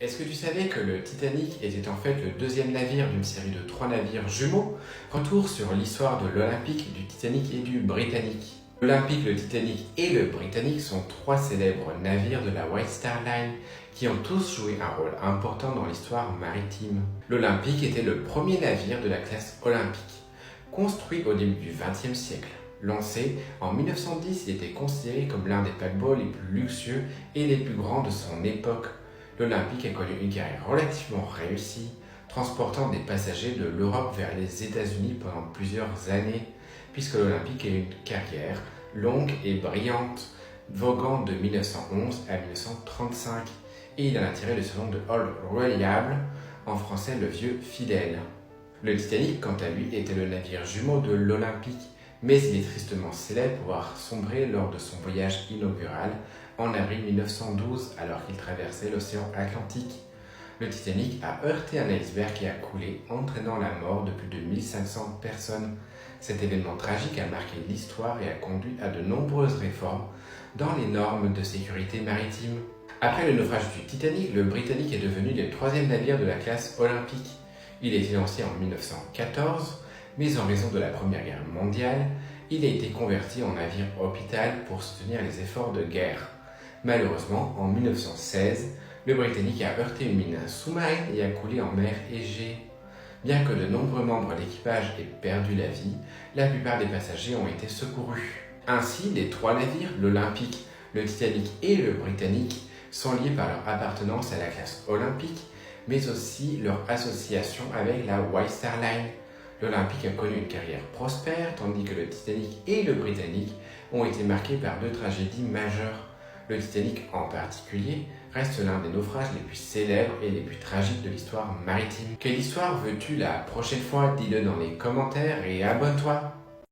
Est-ce que tu savais que le Titanic était en fait le deuxième navire d'une série de 3 navires jumeaux? Retour sur l'histoire de l'Olympique, du Titanic et du Britannic. L'Olympique, le Titanic et le Britannic sont 3 célèbres navires de la White Star Line qui ont tous joué un rôle important dans l'histoire maritime. L'Olympique était le premier navire de la classe olympique, construit au début du XXe siècle. Lancé en 1910, il était considéré comme l'un des paquebots les plus luxueux et les plus grands de son époque. L'Olympique a connu une carrière relativement réussie, transportant des passagers de l'Europe vers les États-Unis pendant plusieurs années, puisque l'Olympique a eu une carrière longue et brillante, voguant de 1911 à 1935, et il en a tiré le surnom de Old Reliable, en français le vieux fidèle. Le Titanic, quant à lui, était le navire jumeau de l'Olympique, mais il est tristement célèbre pour avoir sombré lors de son voyage inaugural en avril 1912 alors qu'il traversait l'océan Atlantique. Le Titanic a heurté un iceberg qui a coulé, entraînant la mort de plus de 1500 personnes. Cet événement tragique a marqué l'histoire et a conduit à de nombreuses réformes dans les normes de sécurité maritime. Après le naufrage du Titanic, le Britannic est devenu le 3e navire de la classe olympique. Il a été lancé en 1914, mais en raison de la Première Guerre mondiale, il a été converti en navire hôpital pour soutenir les efforts de guerre. Malheureusement, en 1916, le Britannic a heurté une mine sous-marine et a coulé en mer Égée. Bien que de nombreux membres de l'équipage aient perdu la vie, la plupart des passagers ont été secourus. Ainsi, les 3 navires, l'Olympique, le Titanic et le Britannic, sont liés par leur appartenance à la classe olympique, mais aussi leur association avec la White Star Line. L'Olympique a connu une carrière prospère, tandis que le Titanic et le Britannic ont été marqués par 2 tragédies majeures. Le Titanic en particulier reste l'un des naufrages les plus célèbres et les plus tragiques de l'histoire maritime. Quelle histoire veux-tu la prochaine fois? Dis-le dans les commentaires et abonne-toi!